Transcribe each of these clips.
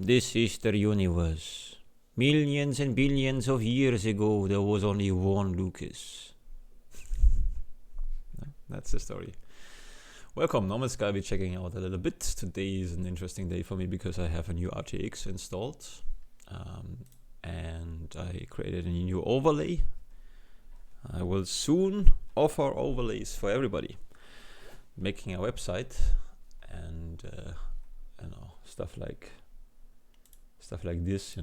This is the universe. Millions and billions of years ago, there was only one Lucas. That's the story. Welcome, Normal Sky. We're checking out a little bit. Today is an interesting day for me because I have a new RTX installed. And I created a new overlay. I will soon offer overlays for everybody. Making a website and stuff like this,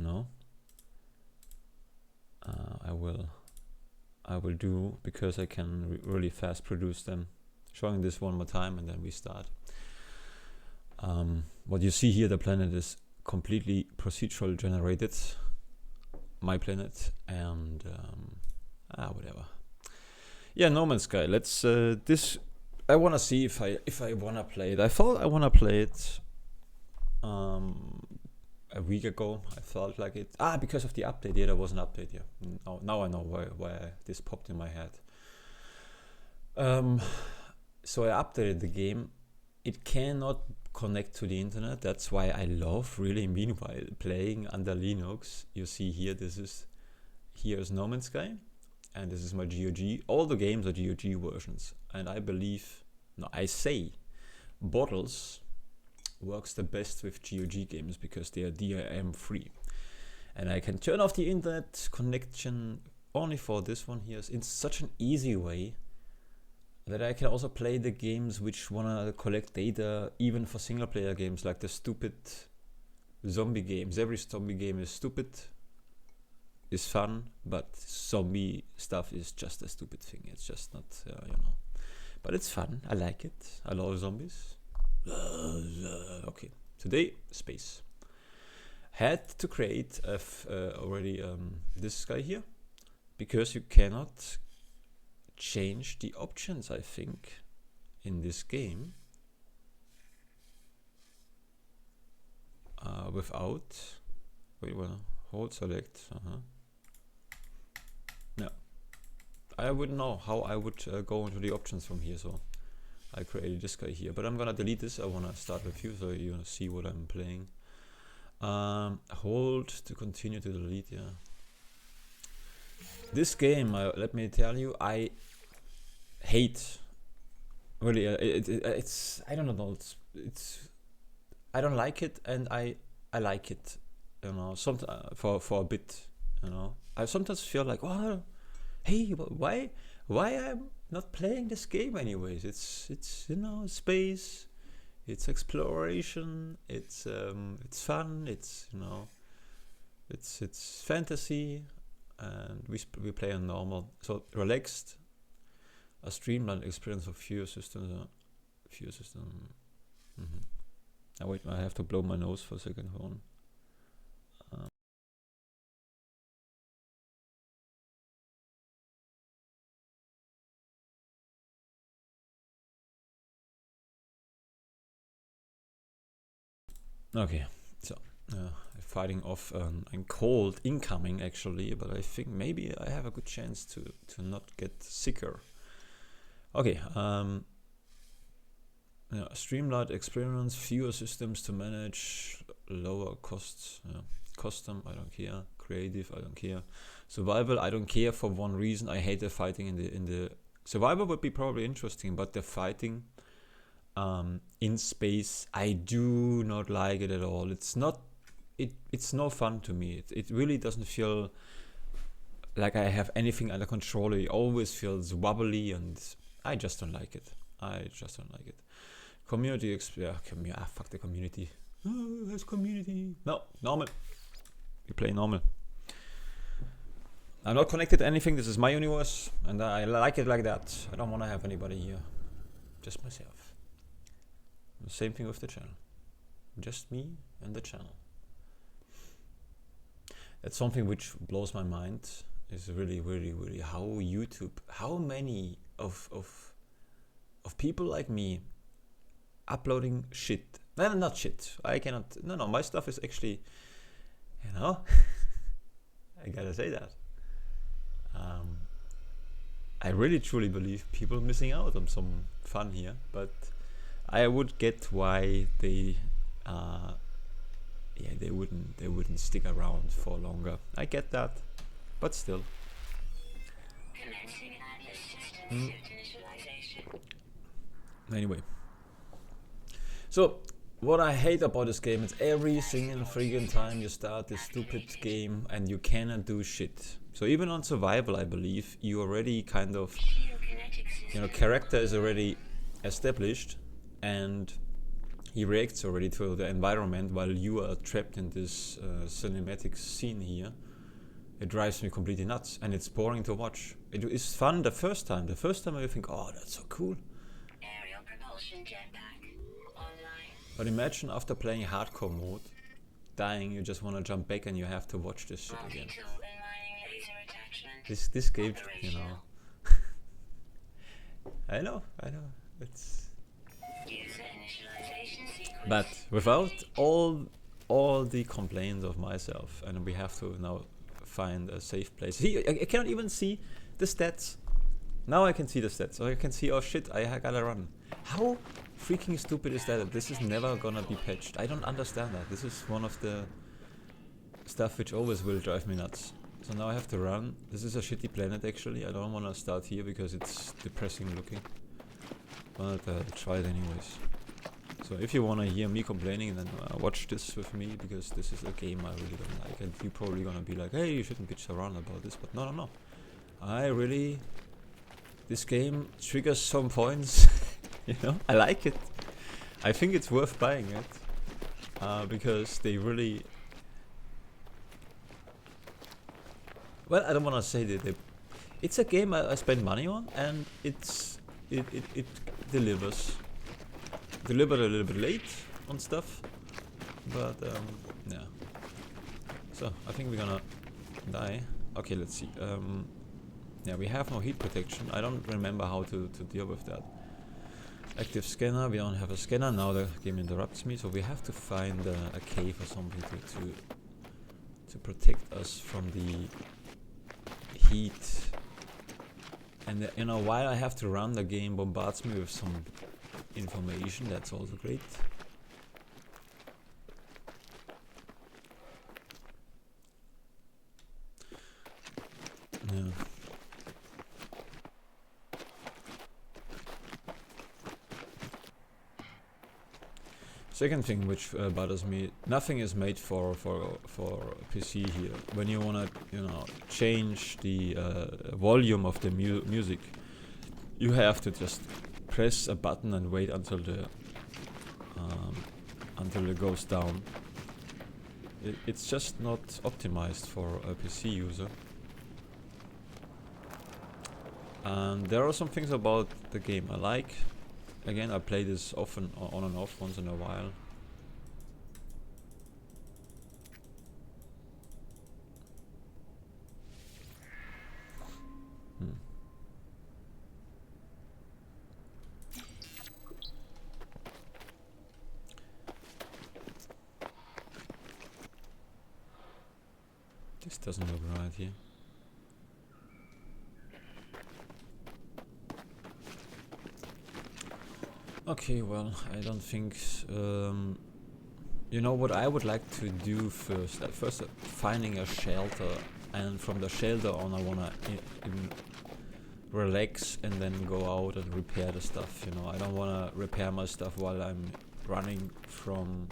I will do because I can really fast produce them. Showing this one more time and then we start. What you see here, the planet is completely procedural generated. My planet and whatever. Yeah, No Man's Sky. Let's I want to see if I want to play it. I thought I want to play it a week ago. I felt like it. Because of the update. Yeah, there was an update here. Now I know why this popped in my head. So I updated the game. It cannot connect to the internet. That's why I love really meanwhile playing under Linux. You see here, here's No Man's Sky. And this is my GOG. All the games are GOG versions. And I say Bottles works the best with GOG games because they are DRM free. And I can turn off the internet connection only for this one here in such an easy way that I can also play the games which wanna collect data even for single player games like the stupid zombie games. Every zombie game is stupid. Is fun, but zombie stuff is just a stupid thing. It's just not, But it's fun. I like it. I love zombies. Okay, today space. Had to create already this guy here because you cannot change the options. I think in this game without. Wait, well, hold select. No, I wouldn't know how I would go into the options from here, so I created this guy here, but I'm gonna delete this. I wanna start with you so you see what I'm playing. Hold to continue to delete. Yeah, this game, let me tell you, I hate really. It's I don't know. It's I don't like it, and I like it. Sometimes for a bit. I sometimes feel like, oh, hey, why I'm not playing this game anyways? It's space, it's exploration, it's fun, it's it's fantasy, and we play on normal, so relaxed, a streamlined experience of fewer systems. Now wait, I have to blow my nose for a second. Hold on. Okay, so fighting off a cold incoming actually, but I think maybe I have a good chance to not get sicker. Okay, streamlined experience, fewer systems to manage, lower costs, custom, I don't care, creative, I don't care, survival, I don't care for one reason. I hate the fighting in the survival would be probably interesting, but the fighting in space, I do not like it at all. It's not. It's no fun to me. It really doesn't feel like I have anything under control. It always feels wobbly, and I just don't like it. Community fuck the community. There's community. No, normal. We play normal. I'm not connected to anything. This is my universe, and I like it like that. I don't want to have anybody here. Just myself. The same thing with the channel. Just me and the channel. That's something which blows my mind. Is really, really, really how YouTube, how many of people like me uploading shit. No, not shit. I cannot. No. My stuff is actually, I gotta say that. I really truly believe people missing out on some fun here, but I would get why they yeah, they wouldn't stick around for longer. I get that, but still. Anyway, so what I hate about this game is every single freaking time you start this stupid game and you cannot do shit. So even on survival, I believe you already kind of, character is already established and he reacts already to the environment while you are trapped in this cinematic scene here. It drives me completely nuts and it's boring to watch. It is fun the first time. The first time I think, oh, that's so cool. Aerial propulsion jetpack online. But imagine after playing hardcore mode, dying, you just want to jump back and you have to watch this shit again. This game, I know. It's. But without all the complaints of myself, and we have to now find a safe place. See, I cannot even see the stats. Now I can see the stats. So I can see, oh shit, I gotta run. How freaking stupid is that? This is never gonna be patched. I don't understand that. This is one of the stuff which always will drive me nuts. So now I have to run. This is a shitty planet actually. I don't want to start here because it's depressing looking. But I'll try it anyways. So if you want to hear me complaining, then watch this with me, because this is a game I really don't like. And you're probably gonna be like, hey, you shouldn't bitch around about this. But no. This game triggers some points. I like it. I think it's worth buying it. Because they really... Well, I don't want to say that it's a game I spend money on, and it delivers. Delivered a little bit late on stuff, but yeah. So I think we're gonna die. Okay, let's see. Yeah, we have no heat protection. I don't remember how to deal with that. Active scanner. We don't have a scanner now. The game interrupts me, so we have to find a cave or something to protect us from the heat. And while I have to run, the game bombards me with some information. That's also great. Yeah. Second thing which bothers me, nothing is made for PC here. When you wanna change the volume of the music, you have to just press a button and wait until it goes down. It's just not optimized for a PC user. And there are some things about the game I like. Again, I play this often on and off once in a while. This doesn't look right here. Okay, well, I don't think... what I would like to do first? First, finding a shelter, and from the shelter on I wanna relax and then go out and repair the stuff, I don't wanna repair my stuff while I'm running from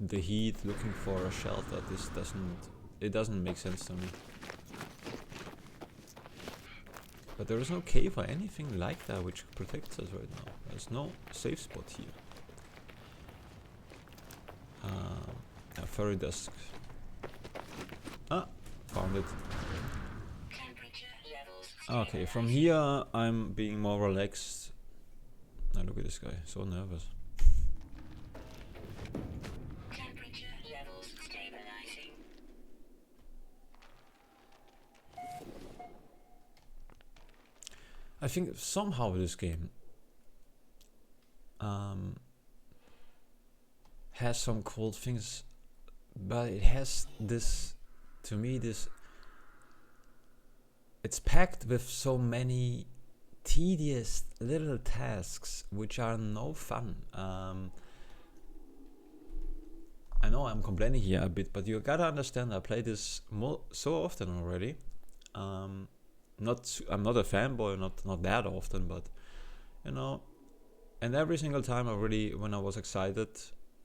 the heat looking for a shelter. It doesn't make sense to me. But there is no cave or anything like that which protects us right now. There's no safe spot here. A furry desk. Found it. Okay, from here I'm being more relaxed. Now look at this guy, so nervous. I think somehow this game has some cool things, but it has this, to me, it's packed with so many tedious little tasks which are no fun. I know know I'm complaining here a bit, but you gotta understand I play this so often already. I'm not a fanboy, not that often, but you know, and every single time when I was excited,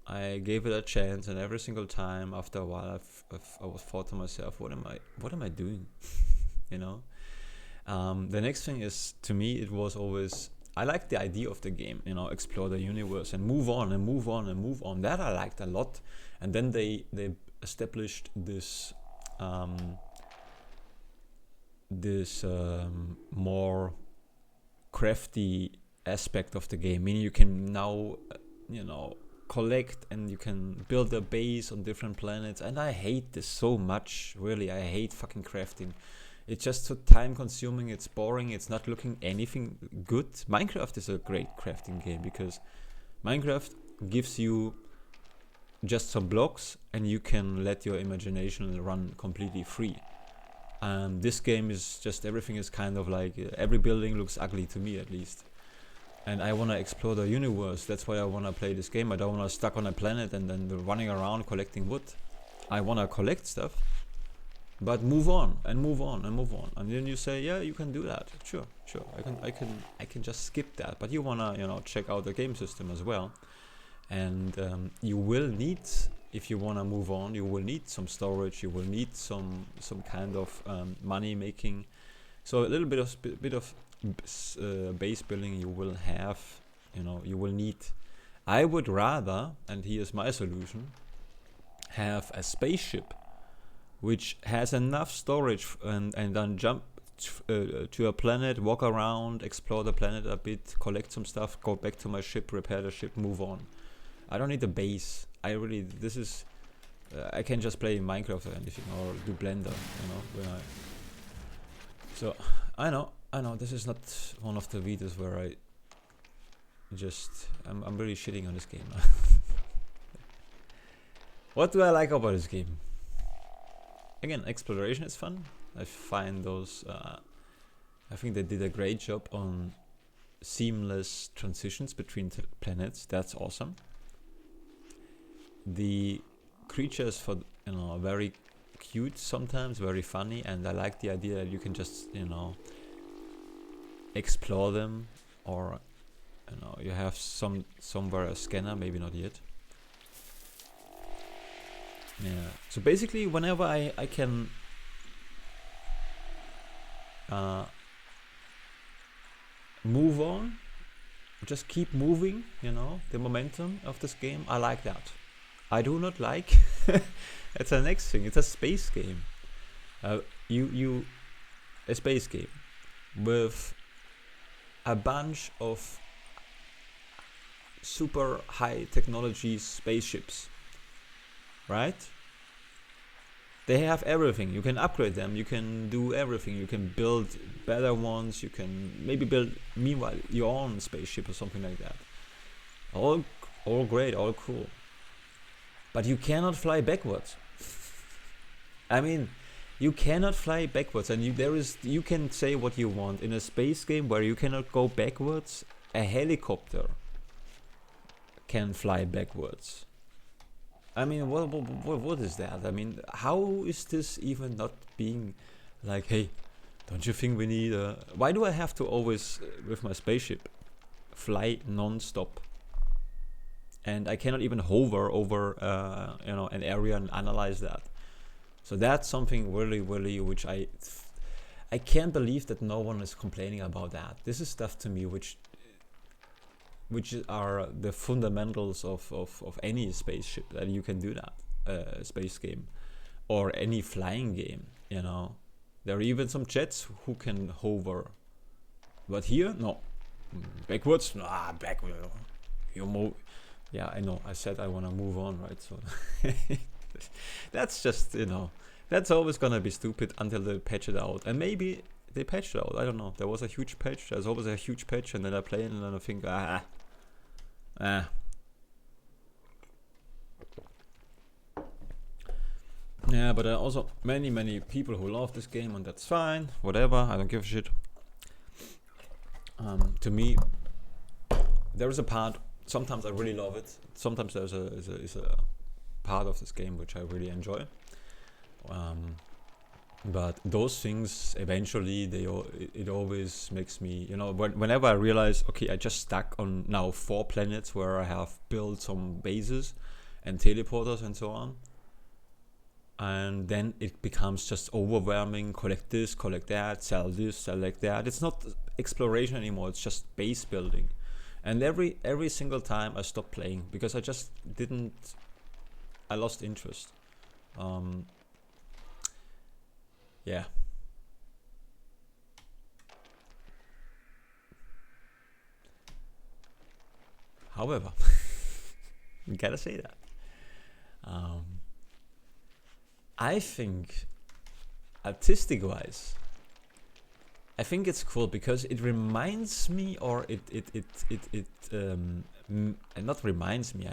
I gave it a chance, and every single time after a while I was thought to myself, what am I doing? you know. The next thing is, to me, it was always, I liked the idea of the game, explore the universe and move on and move on and move on. That I liked a lot. And then they established this more crafty aspect of the game, meaning you can now collect and you can build a base on different planets. And I hate this so much, really. I hate fucking crafting. It's just so time consuming, it's boring, it's not looking anything good. Minecraft is a great crafting game because Minecraft gives you just some blocks and you can let your imagination run completely free. This game is just, everything is kind of like, every building looks ugly to me at least. And I want to explore the universe, that's why I want to play this game. I don't want to stuck on a planet and then running around collecting wood. I want to collect stuff. But move on and move on and move on, and then you say, yeah, you can do that. Sure. I can just skip that. But you wanna, check out the game system as well, and you will need, if you wanna move on, you will need some storage. You will need some kind of money making. So a little bit of base building you will have. You will need. I would rather, and here's my solution, have a spaceship which has enough storage and then jump to a planet, walk around, explore the planet a bit, collect some stuff, go back to my ship, repair the ship, move on. I don't need a base. I can just play Minecraft or anything, or do Blender, So I know this is not one of the videos where I'm really shitting on this game. What do I like about this game? Again, exploration is fun. I find those. I think they did a great job on seamless transitions between planets. That's awesome. The creatures are very cute sometimes, very funny, and I like the idea that you can just explore them, or you have somewhere a scanner, maybe not yet. Yeah. So basically, whenever I can move on, just keep moving, the momentum of this game, I like that. I do not like. It's the next thing. It's a space game. A space game with a bunch of super high technology spaceships. Right? They have everything. You can upgrade them. You can do everything. You can build better ones. You can maybe build, meanwhile, your own spaceship or something like that. All great, all cool. But you cannot fly backwards. I mean, you cannot fly backwards, and you can say what you want in a space game where you cannot go backwards. A helicopter can fly backwards. I mean, what is that? I mean, how is this even not being like, hey, don't you think we need a... Why do I have to always, with my spaceship, fly non-stop? And I cannot even hover over, an area and analyze that. So that's something really, really, which I can't believe that no one is complaining about that. This is stuff to me which are the fundamentals of any spaceship, that you can do that, space game, or any flying game, There are even some jets who can hover. But here, no. Backwards? Backward. You move. Yeah, I know. I said I want to move on, right? So that's just, that's always going to be stupid until they patch it out. And maybe they patched it out. I don't know. There was a huge patch. There's always a huge patch, and then I play it and then I think, Yeah, but there are also many people who love this game, and that's fine. Whatever, I don't give a shit. To me, there is a part. Sometimes I really love it. Sometimes there's a part of this game, which I really enjoy. But those things eventually, it always makes me, you know, whenever I realize, okay, I just stuck on now 4 planets where I have built some bases and teleporters and so on, and then it becomes just overwhelming. Collect this, collect that, sell this, sell like that. It's not exploration anymore, it's just base building. And every single time I stopped playing because I just didn't, I lost interest. Yeah. However, you gotta say that. I think, artistic wise, I think it's cool because it reminds me, or not reminds me,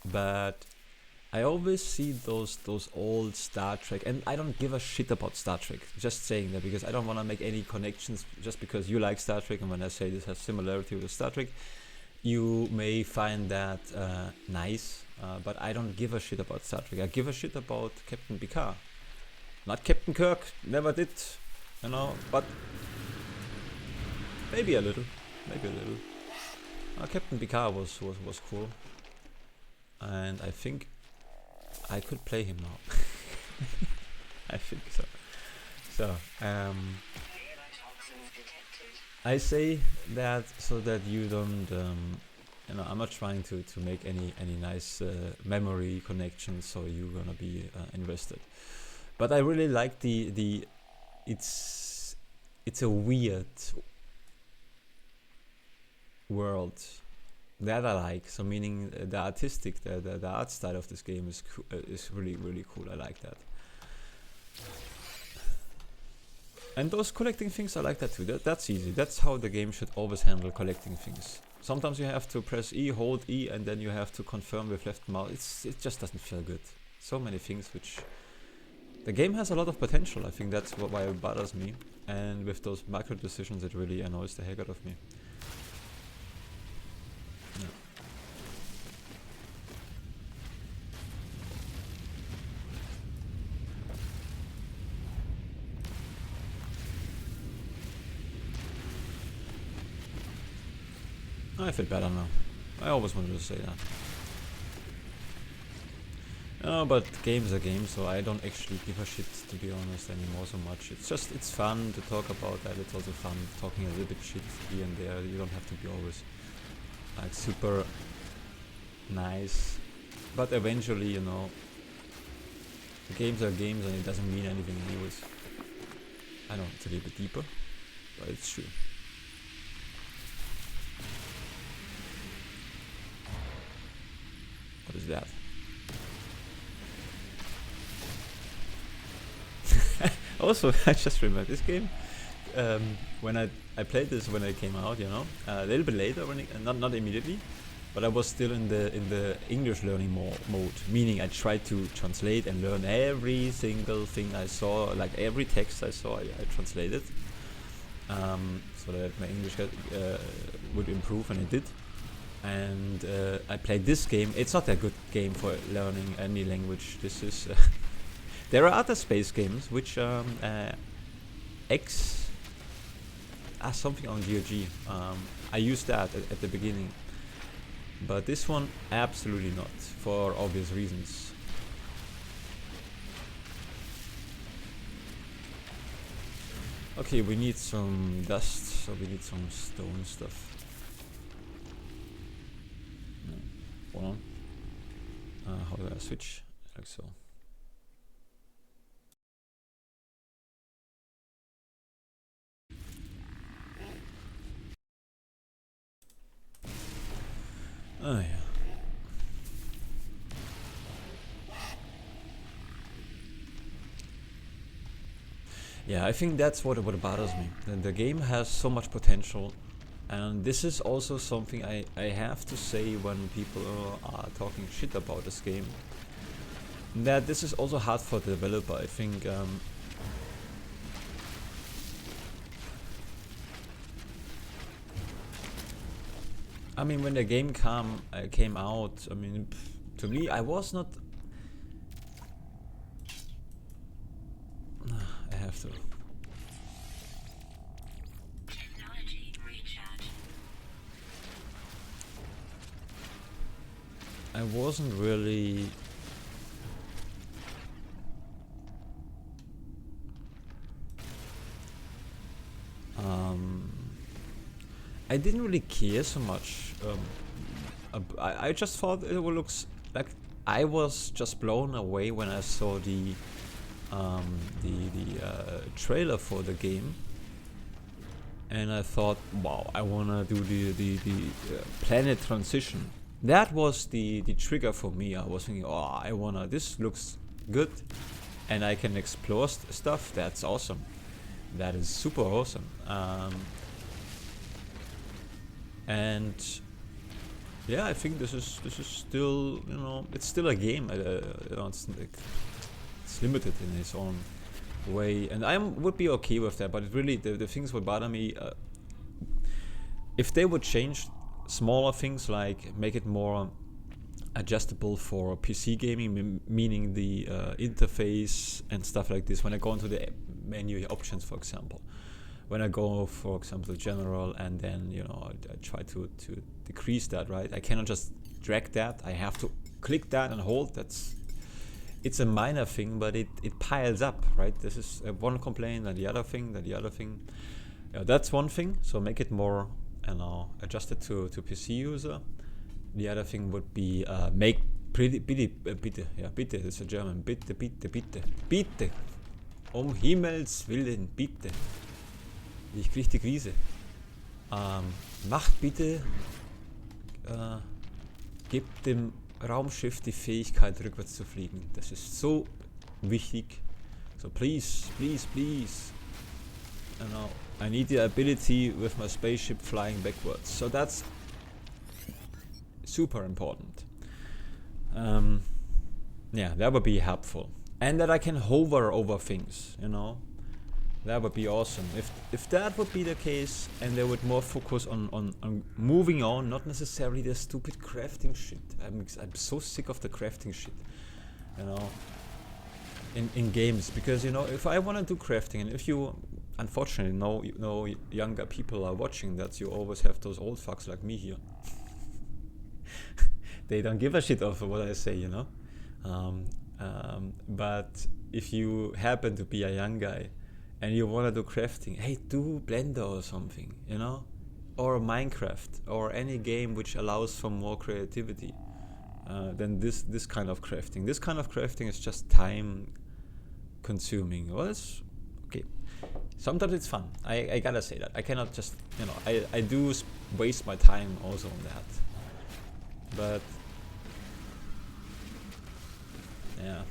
but I always see those old Star Trek, and I don't give a shit about Star Trek. Just saying that because I don't want to make any connections. Just because you like Star Trek, and when I say this has similarity with Star Trek, you may find that nice. But I don't give a shit about Star Trek. I give a shit about Captain Picard, not Captain Kirk. Never did, you know. But maybe a little. Captain Picard was cool, and I think I could play him now. I think so. So I say that so that you don't, you know, I'm not trying to make any nice memory connections, so you're gonna be invested. But I really like the it's a weird world that I like. So meaning the artistic, the art style of this game is really cool. I like that. And those collecting things, I like that too. That's easy. That's how the game should always handle collecting things. Sometimes you have to press E, hold E, and then you have to confirm with left mouse. It just doesn't feel good. So many things which... The game has a lot of potential. I think that's why it bothers me. And with those micro decisions, it really annoys the heck out of me. Yeah. I feel better now. I always wanted to say that. No, but games are games, so I don't actually give a shit, to be honest, anymore so much. It's fun to talk about that. It's also fun talking a little bit shit here and there. You don't have to be always like super nice. But eventually, you know, games are games and it doesn't mean anything anyways. I know it's a little bit deeper, but it's true. What is that? Also, I just remember this game. When I played this when it came out, you know, a little bit later, when not immediately, but I was still in the English learning mode, meaning I tried to translate and learn every single thing I saw, like every text I saw, I translated, so that my English would improve, and it did. And I played this game. It's not a good game for learning any language. This is there are other space games which X something on GOG. I used that at the beginning, but this one absolutely not, for obvious reasons. Okay, we need some dust, so we need some stone stuff. Hold on. How do I switch? Like so. Oh yeah. Yeah, I think that's what bothers me. The game has so much potential, and this is also something I have to say when people are talking shit about this game. That this is also hard for the developer. I think I mean, when the game came out, I mean, To me, I was not. I have to. Technology recharge. I wasn't really. I didn't really care so much. I just thought it looks like I was just blown away when I saw the trailer for the game, and I thought, wow, I wanna do the planet transition. That was the trigger for me. I was thinking, oh, I wanna. This looks good, and I can explore stuff. That's awesome. That is super awesome. And yeah, I think this is still, you know, it's still a game. You know, it's limited in its own way, and I would be okay with that. But it really, the things would bother me if they would change smaller things, like make it more adjustable for PC gaming, meaning the interface and stuff like this. When I go into the menu options, for example, when I go, for example, general, and then, you know, I try to decrease that, right? I cannot just drag that. I have to click that and hold. It's a minor thing, but it piles up, right? This is one complaint, and the other thing, Yeah, that's one thing. So make it more, you know, adjusted to PC user. The other thing would be make bitte, yeah, bitte, that's a German, bitte, Himmels Willen, bitte. Ich krieg die Krise. Macht bitte, gebt dem Raumschiff die Fähigkeit, rückwärts zu fliegen. Das ist so wichtig. So please. You know, I need the ability with my spaceship flying backwards. So that's super important. Yeah, that would be helpful. And that I can hover over things, you know. That would be awesome. If that would be the case, and they would more focus on moving on, not necessarily the stupid crafting shit. I'm so sick of the crafting shit, you know, in games. Because, you know, if I want to do crafting, and if you, unfortunately, no younger people are watching that, you always have those old fucks like me here. They don't give a shit of what I say, you know. But if you happen to be a young guy and you want to do crafting, hey, do Blender or something, you know, or Minecraft, or any game which allows for more creativity than this kind of crafting. This kind of crafting is just time consuming. Well, it's okay. Sometimes it's fun. I gotta say that. I cannot just, you know, I do waste my time also on that. But yeah.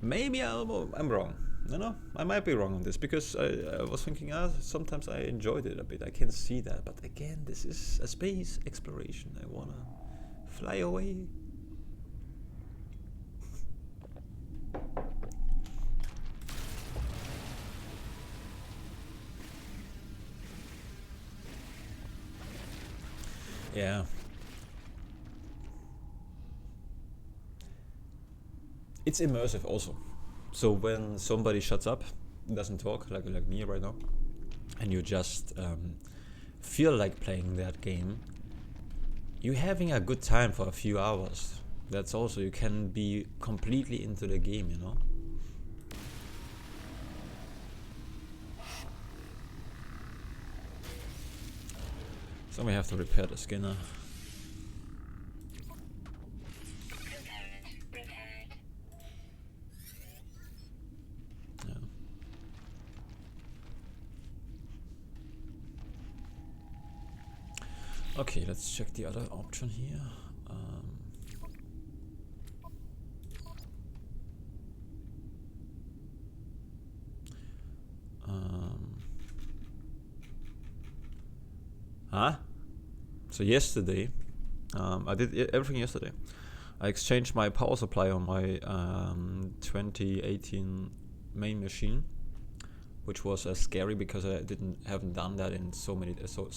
Maybe I'm wrong. No, I might be wrong on this, because I was thinking, sometimes I enjoyed it a bit. I can see that, but again, this is a space exploration. I wanna fly away. Yeah. It's immersive also. So when somebody shuts up, doesn't talk, like me right now, and you just feel like playing that game, you're having a good time for a few hours. That's also, you can be completely into the game, you know. So we have to repair the scanner. Yeah. Okay, let's check the other option here. So yesterday, I did everything yesterday. I exchanged my power supply on my 2018 main machine which was scary because I haven't done that in so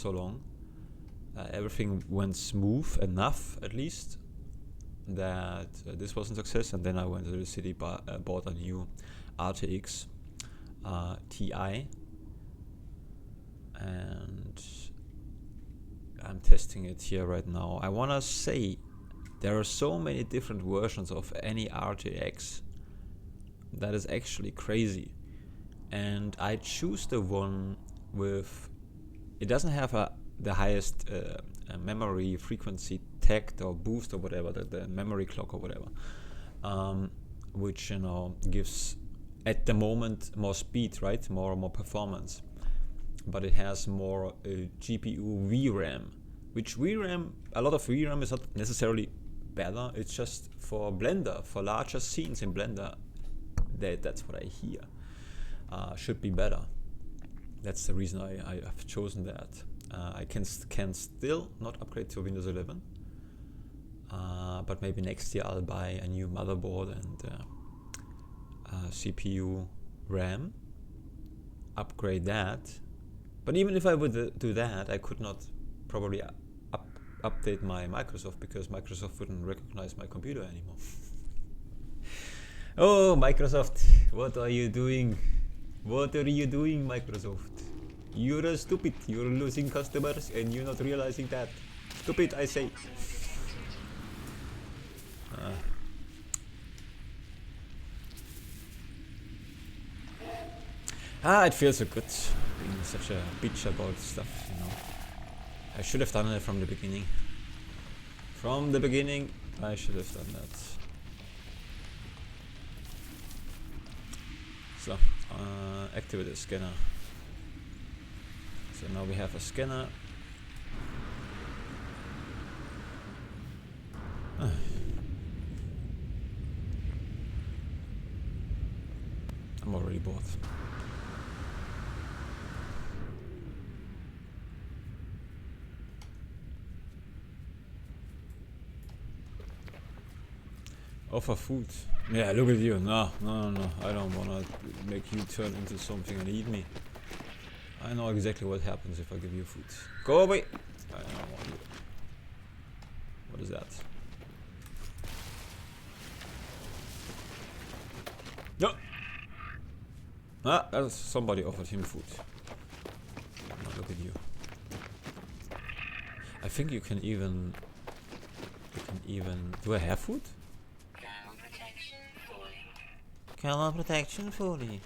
long. Everything went smooth enough, at least, that this was a success. And then I went to the city, bought a new RTX Ti, and I'm testing it here right now. I wanna say there are so many different versions of any RTX that is actually crazy, and I choose the one with, it doesn't have the highest memory frequency tagged or boost or whatever, the memory clock or whatever, which gives at the moment more speed, right, more performance, but it has more GPU VRAM, which VRAM, a lot of VRAM is not necessarily better. It's just for Blender, for larger scenes in Blender, that's what I hear should be better. That's the reason I have chosen that. I can still not upgrade to Windows 11, but maybe next year I'll buy a new motherboard and CPU RAM, upgrade that. But even if I would do that, I could not probably update my Microsoft, because Microsoft wouldn't recognize my computer anymore. Oh, Microsoft, what are you doing? What are you doing, Microsoft? You're stupid. You're losing customers and you're not realizing that. Stupid, I say. It feels so good being such a bitch about stuff, I should have done it from the beginning. From the beginning, I should have done that. So, activate the scanner. So now we have a scanner. I'm already bored. Offer food. Yeah, look at you. No. I don't wanna make you turn into something and eat me. I know exactly what happens if I give you food. Go away! I don't want you. What is that? No! Somebody offered him food. Now look at you. I think you can even... Do I have food? Color protection fully.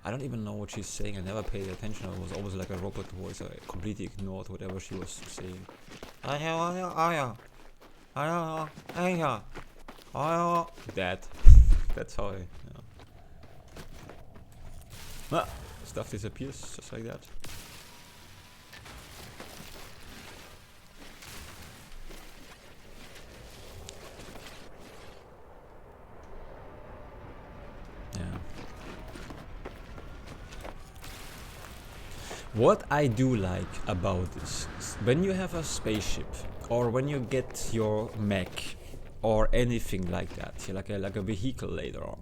I don't even know what she's saying. I never paid attention. It was always like a robot voice. I completely ignored whatever she was saying. That. That's how I... stuff disappears just like that. What I do like about this is when you have a spaceship, or when you get your mech, or anything like that, like a vehicle later on,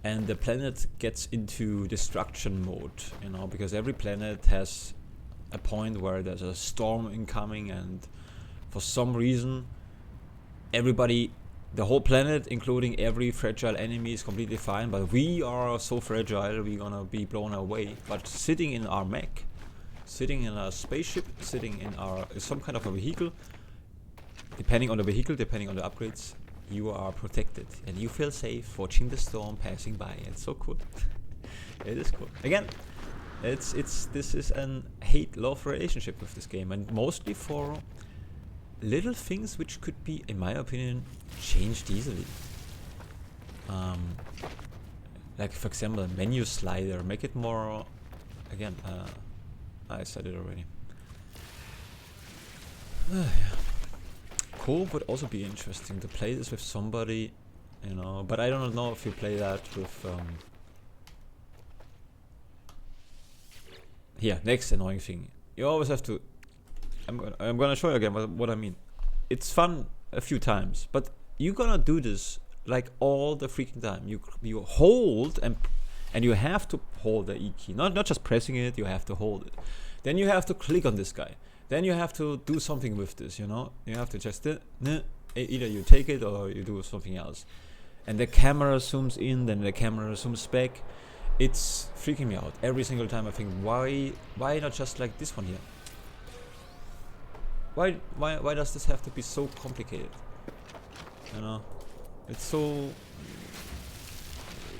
and the planet gets into destruction mode, because every planet has a point where there's a storm incoming, and for some reason, the whole planet, including every fragile enemy, is completely fine, but we are so fragile, we're gonna be blown away. But sitting in our mech, sitting in a spaceship, sitting in some kind of a vehicle, depending on the vehicle, depending on the upgrades, you are protected and you feel safe watching the storm passing by. It's so cool. It is cool. Again, this is an hate-love relationship with this game, and mostly for little things which could be, in my opinion, changed easily. Like for example, a menu slider, make it more, again, I said it already. Yeah. Co would also be interesting to play this with somebody, but I don't know if you play that with here, next annoying thing. You always have to, I'm gonna show you again what I mean. It's fun a few times, but you're gonna do this like all the freaking time. You hold and you have to hold the E key, not just pressing it. You have to hold it. Then you have to click on this guy. Then you have to do something with this. You know, you have to just either you take it or you do something else. And the camera zooms in, then the camera zooms back. It's freaking me out every single time. I think, why not just like this one here? Why does this have to be so complicated? You know, it's so,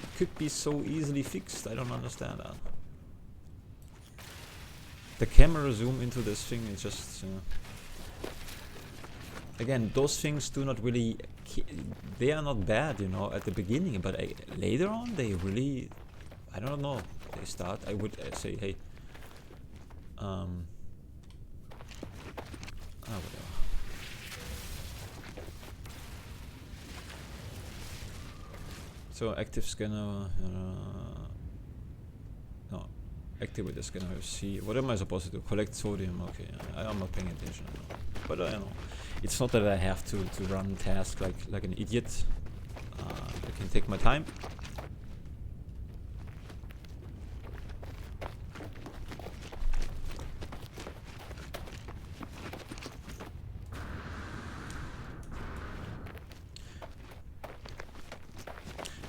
it could be so easily fixed. I don't understand that. The camera zoom into this thing is just, again, those things do not really, they are not bad, you know, at the beginning, but later on they really, I don't know, they start, I would say, hey, whatever. So active scanner, no, activate the scanner, see, what am I supposed to do? Collect sodium, okay, I'm not paying attention, I know. But I know, it's not that I have to run tasks like an idiot. I can take my time.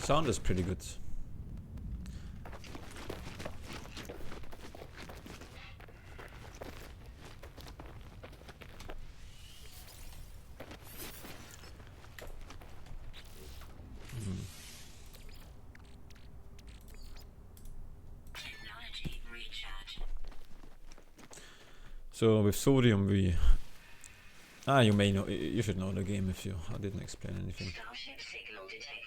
Sound is pretty good. Technology recharge. So with sodium we... you may know, you should know the game if I didn't explain anything. Starship signal detected.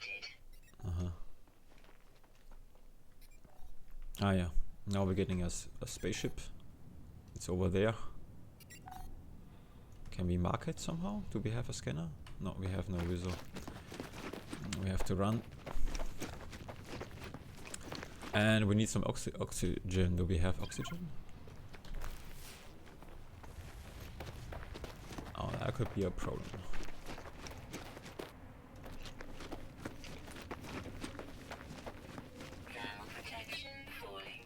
Yeah, now we're getting a spaceship. It's over there. Can we mark it somehow? Do we have a scanner? No, we have no visual. We have to run. And we need some oxygen. Do we have oxygen? Oh, that could be a problem. Thermal protection falling.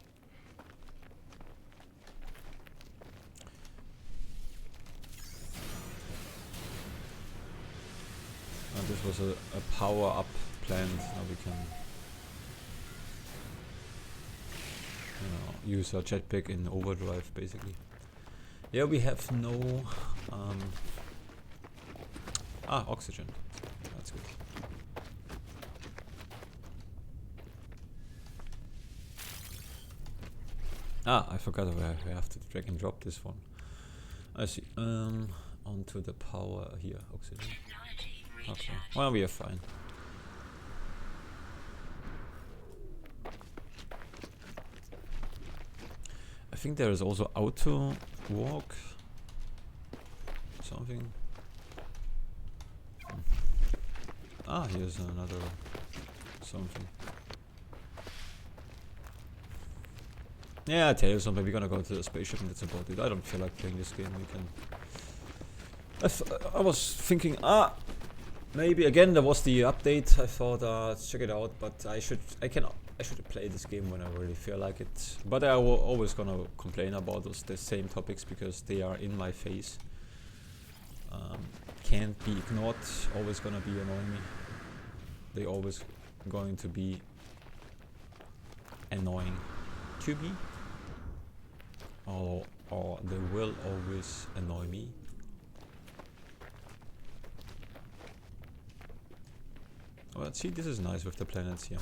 This was a power up plant. Now we can, use our jetpack in overdrive basically. Yeah, we have no oxygen. That's good. I forgot we have to drag and drop this one. I see. Onto the power here, oxygen. Technology Okay. recharge. Well, we are fine. I think there is also auto walk. Something. Here's another something. Yeah, I tell you something. We're gonna go to the spaceship and that's about it. I don't feel like playing this game. We can. I was thinking, maybe again there was the update. I thought, let's check it out. But I should play this game when I really feel like it. But I will always gonna complain about the same topics because they are in my face. Can't be ignored. Always gonna be annoying me. They always going to be annoying to me. Or they will always annoy me. Well, see, this is nice with the planets here.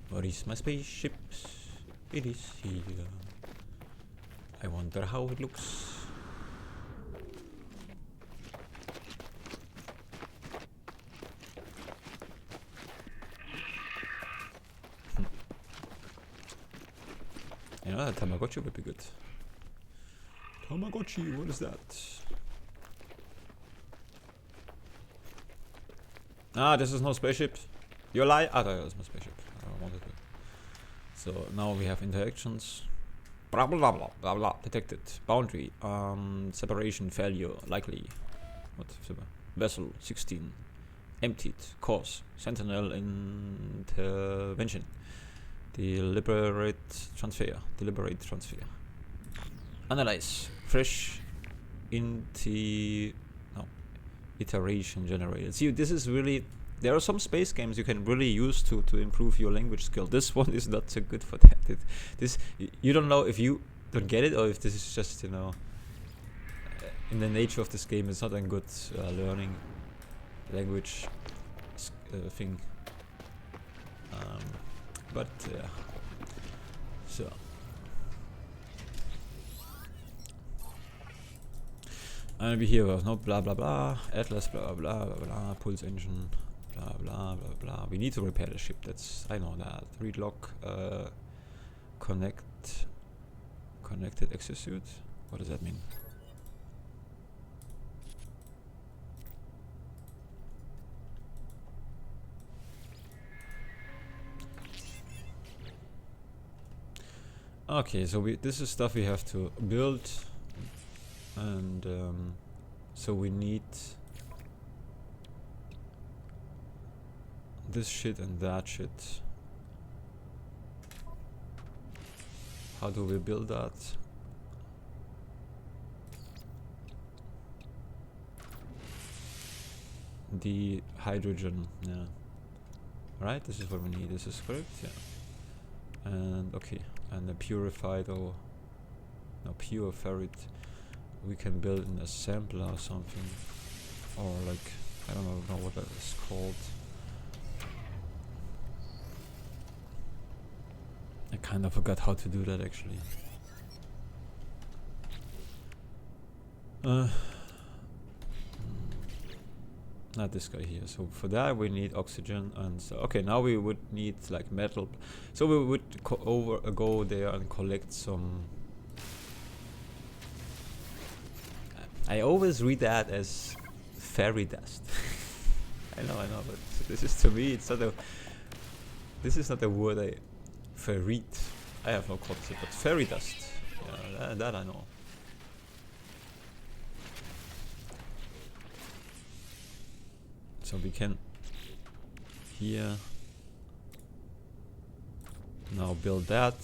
Where is my spaceship? It is here. I wonder how it looks. You know, that Tamagotchi would be good. Tamagotchi, what is that? This is no spaceship. You lie? Ah, that's my spaceship. I don't want it. So now we have interactions. Blah blah blah blah blah blah. Detected. Boundary. Separation failure likely. What? Vessel 16. Emptied. Course. Sentinel intervention. Deliberate transfer. Analyze. Fresh. Iteration generated. See, this is really. There are some space games you can really use to improve your language skill. This one is not so good for that. You don't know if you don't get it or if this is just, in the nature of this game, it's not a good learning language thing. But yeah. So. And we here was no blah blah blah, Atlas blah blah blah blah, Pulse engine, blah blah blah blah. We need to repair the ship, I know that. Read log, connected execute. What does that mean? Okay, so this is stuff we have to build. And so we need this shit and that shit. How do we build that? The hydrogen, yeah. Right, this is what we need. This is correct, yeah. And okay, and the purified or no, pure ferrite. We can build an assembler or something, or like, I don't know what that is called. I kind of forgot how to do that actually. Not this guy here. So for that we need oxygen, and so okay, now we would need like metal. So we would go there and collect some. I always read that as fairy dust. I know, but this is, to me, it's not a. This is not a word I. Ferrite. I have no concept, but fairy dust. Yeah, that I know. So we can here now build that.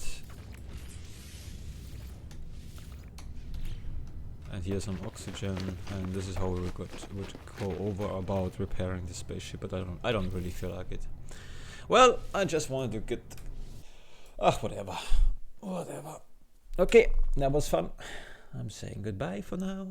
And here's some oxygen, and this is how we would go over about repairing the spaceship, but I don't really feel like it. Well, I just wanted to get whatever. Okay, that was fun. I'm saying goodbye for now.